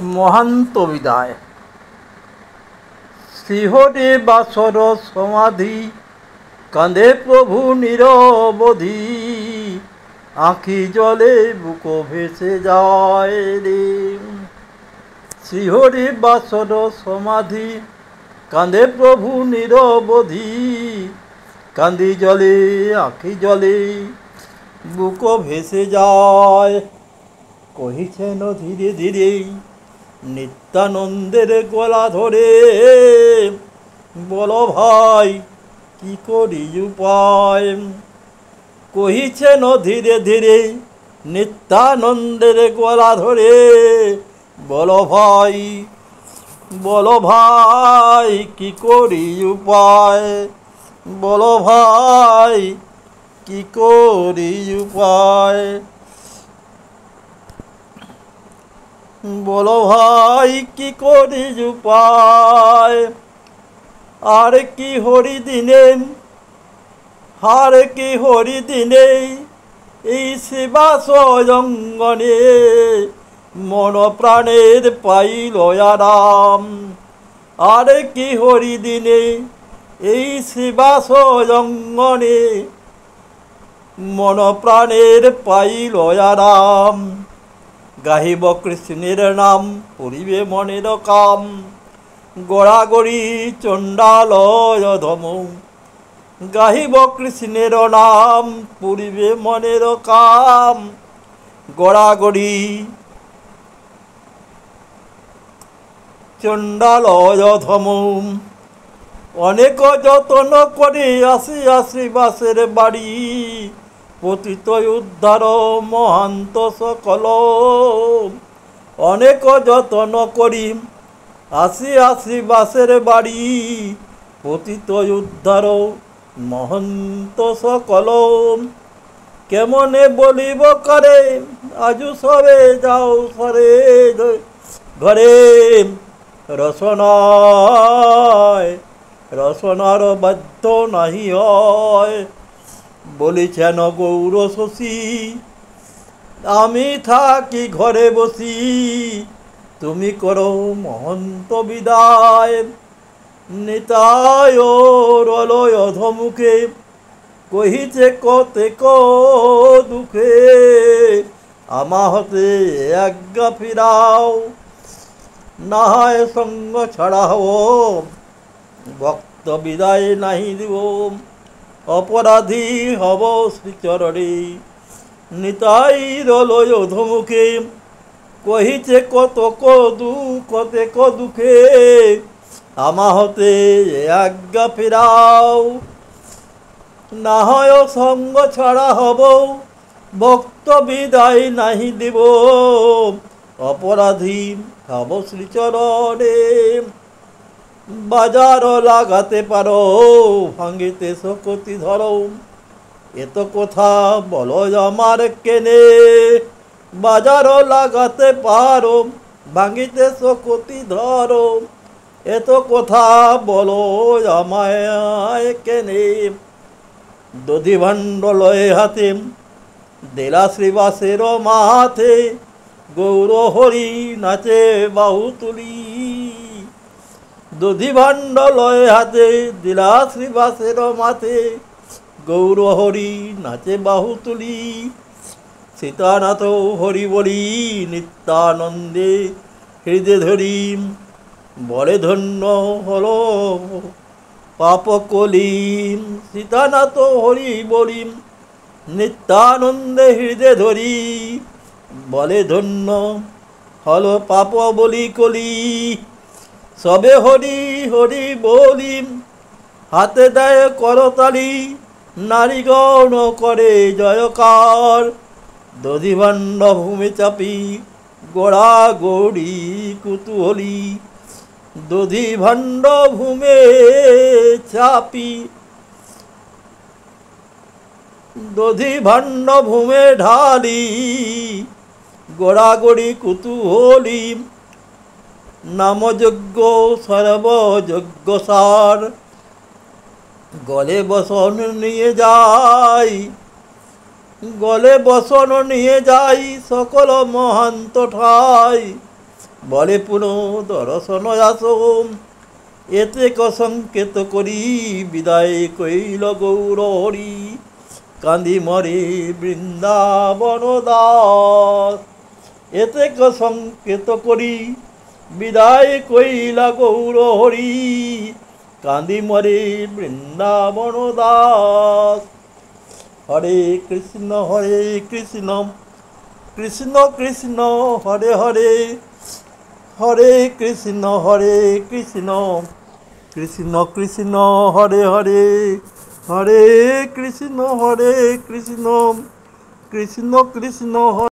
মহান্ত বিদায়। শিহরে বাসর সমাধি, কাঁদে প্রভু নিরবধি, আঁখি জলে বুক ভেসে যায় রে। শিহরে বাসর সমাধি, কাঁদে প্রভু নিরবধি, কান্দি জলে আঁখি জলে বুক ভেসে যায়। কহিছেন ধীরে ধীরে নিত্যানন্দের গলা ধরে, বলো ভাই কি করি উপায়। কহিছেন ধীরে ধীরে নিত্যানন্দের গলা ধরে, বলো ভাই কি করি উপায়। বলো ভাই কি করি উপায়। বলো ভাই কি করি উপায়। আর কি হরি দিনে, আর কি হরি দিনে, এই সেবা সয়ঙ্গনে মন প্রাণের পাইল আরাম। আর কি হরি দিনে, এই সেবা সয়ঙ্গনে মন প্রাণের পাইল আরাম। গাহিব কৃষ্ণের নাম, পুরিবে মনের কাম, গড়াগড়ি চণ্ডালয় ধম। গাহিব কৃষ্ণের নাম, পুরিবে মনের কাম, গড়াগড়ি চণ্ডালয় ধম। অনেক যতন করে আসি বাসের বাড়ি, পতিত উদ্ধার মহান্ত সকল। অনেক যতন করি আসি বাসের বাড়ি, পতিত উদ্ধার মহন্ত সকল। কেমনে বলিব করে আজু সবে যাও সরে ঘরে, রসনার বাধ্য নাহি হয়। বলিছেন গৌর শশী, আমি থাকি ঘরে বসি, তুমি করো মহন্ত বিদায়। নিতায় রলয় অধমুখে, কহিছে কতেক দুঃখে, আমা হতে আজ্ঞা ফিরাও, না হয় সঙ্গ ছাড়াও, ভক্ত বিদায় নাহি দিব, অপরাধী হব শ্রীচরণে। নিতাই রলয় অধমুখে, কহিছে কতক দুঃখে, আমা হতে আজ্ঞা ফিরাও, না হয় সঙ্গ ছাড়া হব, ভক্ত বিদায় নাহি দিব, অপরাধী হব শ্রীচরণে। বাজার লাগাতে পারো, ভাঙিতে শক্তি ধরো, এত কথা বলো আমার কেনে। বাজার লাগাতে পারো, ভাঙিতে শক্তি ধরো, এত কথা বলো আমায় কেনে। দধি ভাণ্ড লয়ে হাতে, দেলা শ্রীবাসের মাথে, গৌর হরি নাচে বাহু তুলি। দধি ভাণ্ড লয়ে হাতে, দিলা শ্রীবাসের মাথে, গৌর হরি নাচে বাহু তুলি। সীতানাথ হরি বলি নিত্যানন্দে হৃদয় ধরি, বলে ধন্য হলো পাপ কলি। সীতানাথ হরি বলি নিত্যানন্দে হৃদয় ধরি, বলে ধন্য হলো পাপ বলি কলি। সবে হরি হরি বলি, হাতে দেয় করতালি, নারীগণ করে জয়কার। দধিভাণ্ড ভূমি চাপি, গোড়া গড়ি কুতুহলী। দধিভাণ্ড ভূমে চাপি, দধিভাণ্ড ভূমে ঢালি, গোড়াগড়ি কুতুহলী। নামযজ্ঞ সর্বযজ্ঞ সার, গলে বসন নিয়ে যাই, গলে বসন নিয়ে যাই সকল মহান্ত ঠাই। বলে পুনঃ দর্শন আসো, এতে সংকেত করি বিদায় কইল গৌর হরি। কান্দি মরে বৃন্দাবন দাস, এতে সংকেত করি বিদায় কইলা গৌর হরি। কান্দি মরে বৃন্দাবন দাস। হরে কৃষ্ণ কৃষ্ণ কৃষ্ণ হরে হরে, হরে কৃষ্ণ কৃষ্ণ কৃষ্ণ হরে হরে, হরে কৃষ্ণ কৃষ্ণ কৃষ্ণ কৃষ্ণ হরে।